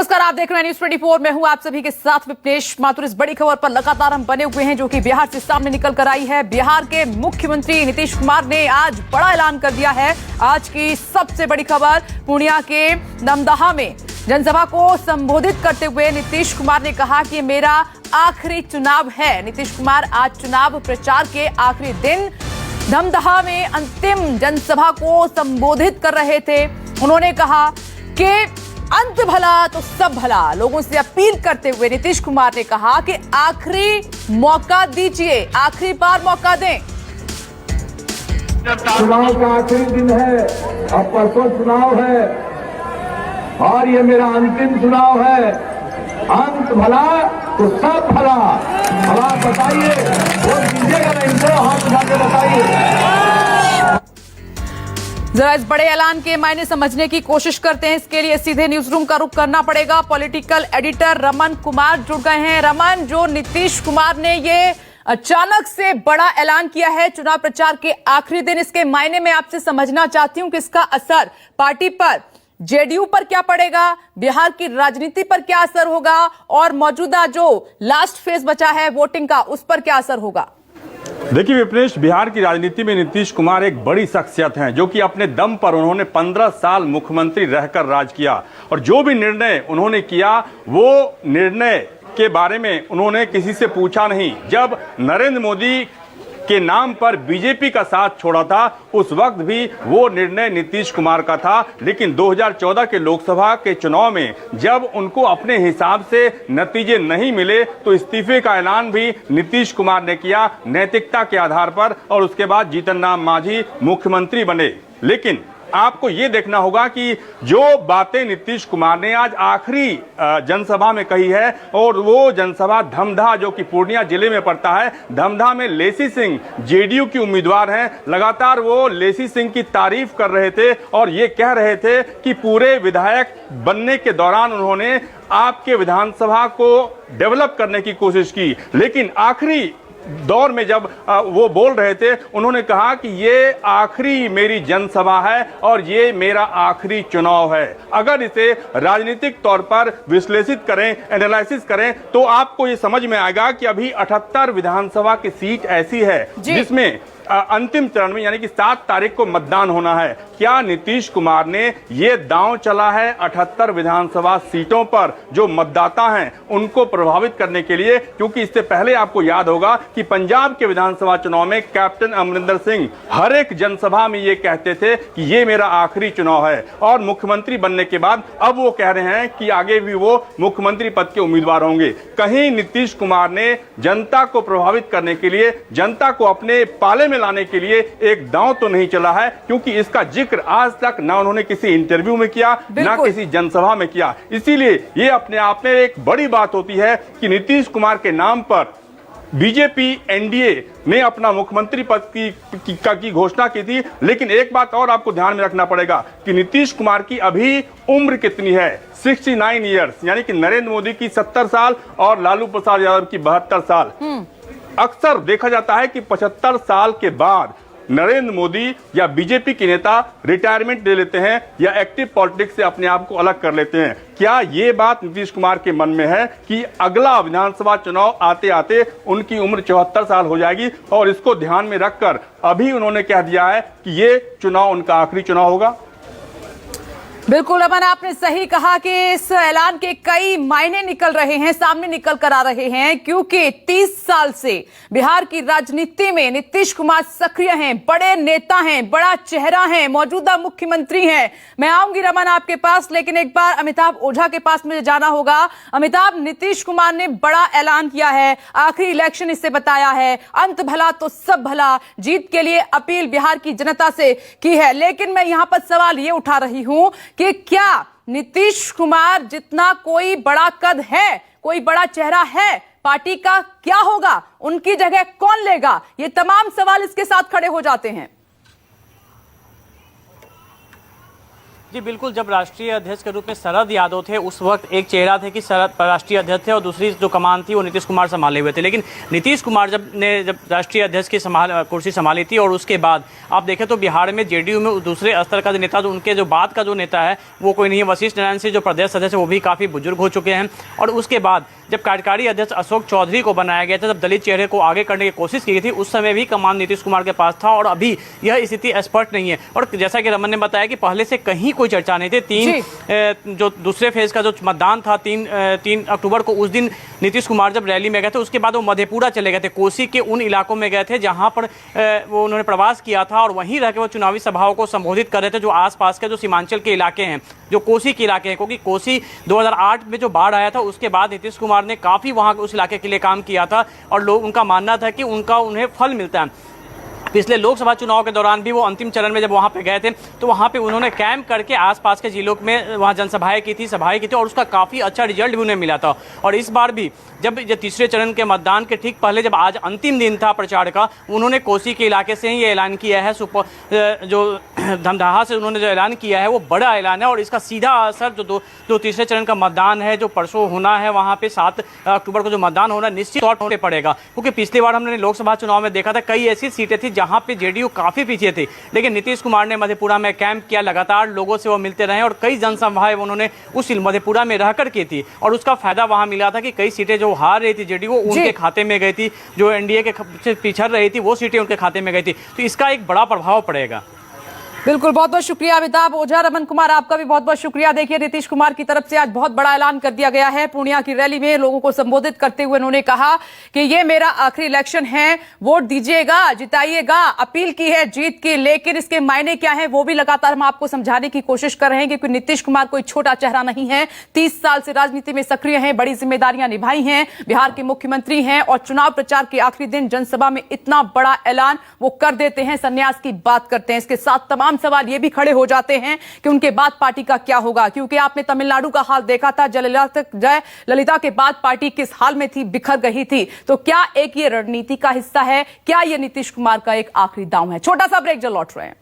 नमस्कार, आप देख रहे हैं न्यूज 24। मैं हूं आप सभी के साथ विपनेश माथुर। इस बड़ी खबर पर लगातार हम बने हुए हैं जो कि बिहार से सामने निकल कर आई है। बिहार के मुख्यमंत्री नीतीश कुमार ने आज बड़ा ऐलान कर दिया है। आज की सबसे बड़ी खबर, पूर्णिया के दमदहा में जनसभा को संबोधित करते हुए नीतीश कुमार ने कहा कि मेरा आखिरी चुनाव है। नीतीश कुमार आज चुनाव प्रचार के आखिरी दिन दमदहा में अंतिम जनसभा को संबोधित कर रहे थे। उन्होंने कहा कि अंत भला तो सब भला। लोगों से अपील करते हुए नीतीश कुमार ने कहा कि आखिरी मौका दीजिए, आखिरी बार मौका दें। चुनाव का आखिरी दिन है, अब परसों चुनाव है और ये मेरा अंतिम चुनाव है। अंत भला तो सब भला। अब आप बताइए, वोट दीजिएगा ना इनको, हाथ उठा के बताइए। जरा इस बड़े ऐलान के मायने समझने की कोशिश करते हैं। इसके लिए सीधे न्यूज रूम का रुख करना पड़ेगा। पॉलिटिकल एडिटर रमन कुमार जुड़ गए हैं। रमन, जो नीतीश कुमार ने ये अचानक से बड़ा ऐलान किया है चुनाव प्रचार के आखिरी दिन, इसके मायने में आपसे समझना चाहती हूं कि इसका असर पार्टी पर, जेडीयू पर क्या पड़ेगा, बिहार की राजनीति पर क्या असर होगा और मौजूदा जो लास्ट फेज बचा है वोटिंग का, उस पर क्या असर होगा? देखिए विपनेश, बिहार की राजनीति में नीतीश कुमार एक बड़ी शख्सियत हैं जो कि अपने दम पर उन्होंने 15 साल मुख्यमंत्री रहकर राज किया और जो भी निर्णय उन्होंने किया वो निर्णय के बारे में उन्होंने किसी से पूछा नहीं। जब नरेंद्र मोदी के नाम पर बीजेपी का साथ छोड़ा था उस वक्त भी वो निर्णय नीतीश कुमार का था, लेकिन 2014 के लोकसभा के चुनाव में जब उनको अपने हिसाब से नतीजे नहीं मिले तो इस्तीफे का ऐलान भी नीतीश कुमार ने किया नैतिकता के आधार पर और उसके बाद जीतन राम मांझी मुख्यमंत्री बने। लेकिन आपको ये देखना होगा कि जो बातें नीतीश कुमार ने आज आखिरी जनसभा में कही है और वो जनसभा धमधा जो कि पूर्णिया जिले में पड़ता है, धमधा में लेसी सिंह जेडीयू की उम्मीदवार हैं। लगातार वो लेसी सिंह की तारीफ कर रहे थे और ये कह रहे थे कि पूरे विधायक बनने के दौरान उन्होंने आपके विधानसभा को डेवलप करने की कोशिश की, लेकिन आखिरी दौर में जब वो बोल रहे थे उन्होंने कहा कि ये आखिरी मेरी जनसभा है और ये मेरा आखिरी चुनाव है। अगर इसे राजनीतिक तौर पर विश्लेषित करें, एनालिसिस करें तो आपको ये समझ में आएगा कि अभी 78 विधानसभा की सीट ऐसी है जिसमें अंतिम चरण में यानी कि 7 तारीख को मतदान होना है। क्या नीतीश कुमार ने ये दांव चला है 78 विधानसभा सीटों पर जो मतदाता हैं उनको प्रभावित करने के लिए? क्योंकि इससे पहले आपको याद होगा कि पंजाब के विधानसभा चुनाव में कैप्टन अमरिंदर सिंह हर एक जनसभा में ये कहते थे कि ये मेरा आखिरी चुनाव है और मुख्यमंत्री बनने के बाद अब वो कह रहे हैं कि आगे भी वो मुख्यमंत्री पद के उम्मीदवार होंगे। कहीं नीतीश कुमार ने जनता को प्रभावित करने के लिए, जनता को अपने पाले में लाने के लिए एक दांव तो नहीं चला है? क्योंकि इसका जिक्र आज तक ना उन्होंने किसी इंटरव्यू में किया ना किसी जनसभा में किया। इसीलिए ये अपने आप में एक बड़ी बात होती है कि नीतीश कुमार के नाम पर बीजेपी एनडीए ने अपना मुख्यमंत्री पद की घोषणा की थी। लेकिन एक बात और आपको ध्यान में रखना पड़ेगा कि नीतीश कुमार की अभी उम्र कितनी है? 69 ईयर्स, यानी कि नरेंद्र मोदी की 70 साल और लालू प्रसाद यादव की 72 साल। अक्सर देखा जाता है कि 75 साल के बाद नरेंद्र मोदी या बीजेपी के नेता रिटायरमेंट ले लेते हैं या एक्टिव पॉलिटिक्स से अपने आप को अलग कर लेते हैं। क्या ये बात नीतीश कुमार के मन में है कि अगला विधानसभा चुनाव आते आते उनकी उम्र 74 साल हो जाएगी और इसको ध्यान में रखकर अभी उन्होंने कह दिया है कि ये चुनाव उनका आखिरी चुनाव होगा? बिल्कुल रमन, आपने सही कहा कि इस ऐलान के कई मायने निकल रहे हैं, सामने निकल कर आ रहे हैं, क्योंकि 30 साल से बिहार की राजनीति में नीतीश कुमार सक्रिय हैं, बड़े नेता हैं, बड़ा चेहरा हैं, मौजूदा मुख्यमंत्री हैं। मैं आऊंगी रमन आपके पास, लेकिन एक बार अमिताभ ओझा के पास मुझे जाना होगा। अमिताभ, नीतीश कुमार ने बड़ा ऐलान किया है, आखिरी इलेक्शन इसे बताया है, अंत भला तो सब भला, जीत के लिए अपील बिहार की जनता से की है। लेकिन मैं यहां पर सवाल ये उठा रही हूं कि क्या नीतीश कुमार जितना कोई बड़ा कद है, कोई बड़ा चेहरा है, पार्टी का क्या होगा, उनकी जगह कौन लेगा? ये तमाम सवाल इसके साथ खड़े हो जाते हैं। जी बिल्कुल, जब राष्ट्रीय अध्यक्ष के रूप में शरद यादव थे उस वक्त एक चेहरा थे कि शरद राष्ट्रीय अध्यक्ष थे और दूसरी जो कमान थी वो नीतीश कुमार संभाले हुए थे। लेकिन नीतीश कुमार जब राष्ट्रीय अध्यक्ष की कुर्सी संभाली थी और उसके बाद आप देखें तो बिहार में जेडीयू में दूसरे स्तर का जो नेता, जो उनके जो बाद का जो नेता है वो कोई नहीं है, वशिष्ठ नारायण सिंह जो प्रदेश सदस्य वो भी काफ़ी बुजुर्ग हो चुके हैं। और उसके बाद जब कार्यकारी अध्यक्ष अशोक चौधरी को बनाया गया था, जब दलित चेहरे को आगे करने की कोशिश की गई थी, उस समय भी कमान नीतीश कुमार के पास था और अभी यह स्थिति स्पष्ट नहीं है। और जैसा कि रमन ने बताया कि पहले से कहीं कोई चर्चा नहीं थी। जो दूसरे फेज का जो मतदान था 3 अक्टूबर को, उस दिन नीतीश कुमार जब रैली में गए थे उसके बाद वो मधेपुरा चले गए थे, कोसी के उन इलाकों में गए थे जहां पर वो उन्होंने प्रवास किया था और वहीं रह के वो चुनावी सभाओं को संबोधित कर रहे थे, जो आसपास के जो सीमांचल के इलाके हैं, जो कोसी के इलाके हैं। क्योंकि कोसी 2008 में जो बाढ़ आया था उसके बाद नीतीश कुमार ने काफ़ी वहाँ उस इलाके के लिए काम किया था और लोग उनका मानना था कि उन्हें फल मिलता है। पिछले लोकसभा चुनाव के दौरान भी वो अंतिम चरण में जब वहाँ पे गए थे तो वहाँ पे उन्होंने कैंप करके आसपास के जिलों में वहाँ जनसभाएं की थी और उसका काफ़ी अच्छा रिजल्ट भी उन्हें मिला था। और इस बार भी जब तीसरे चरण के मतदान के ठीक पहले, जब आज अंतिम दिन था प्रचार का, उन्होंने कोसी के इलाके से ही ये ऐलान किया है। जो धमदाहा से उन्होंने जो ऐलान किया है वो बड़ा ऐलान है और इसका सीधा असर जो तीसरे चरण का मतदान है जो परसों होना है, वहाँ पे 7 अक्टूबर को जो मतदान होना निश्चित तौर पर पड़ेगा। क्योंकि पिछली बार हमने लोकसभा चुनाव में देखा था कई ऐसी सीटें थी जहां पे जेडीयू काफी पीछे थी, लेकिन नीतीश कुमार ने मधेपुरा में कैंप किया, लगातार लोगों से वो मिलते रहे और कई जनसभाएं उन्होंने उस मधेपुरा में रहकर की थी और उसका फायदा वहां मिला था कि कई सीटें जो हार रही थी जेडीयू उनके खाते में गई थी, जो एनडीए के पिछड़ रही थी वो सीटें उनके खाते में गई थी। तो इसका एक बड़ा प्रभाव पड़ेगा। बिल्कुल, बहुत बहुत शुक्रिया अमिताभ ओझा। रमन कुमार, आपका भी बहुत बहुत शुक्रिया। देखिए, नीतीश कुमार की तरफ से आज बहुत बड़ा ऐलान कर दिया गया है। पूर्णिया की रैली में लोगों को संबोधित करते हुए उन्होंने कहा कि ये मेरा आखिरी इलेक्शन है, वोट दीजिएगा, जिताइएगा। अपील की है जीत की, लेकिन इसके मायने क्या है वो भी लगातार हम आपको समझाने की कोशिश कर रहे हैं, क्योंकि नीतीश कुमार कोई छोटा चेहरा नहीं है। 30 साल से राजनीति में सक्रिय हैं, बड़ी जिम्मेदारियां निभाई हैं, बिहार के मुख्यमंत्री हैं और चुनाव प्रचार के आखिरी दिन जनसभा में इतना बड़ा ऐलान वो कर देते हैं, संन्यास की बात करते हैं। इसके साथ तमाम सवाल ये भी खड़े हो जाते हैं कि उनके बाद पार्टी का क्या होगा, क्योंकि आपने तमिलनाडु का हाल देखा था। जयललिता के बाद पार्टी किस हाल में थी, बिखर गई थी। तो क्या एक ये रणनीति का हिस्सा है, क्या ये नीतीश कुमार का एक आखिरी दांव है? छोटा सा ब्रेक, जो लौट रहे हैं।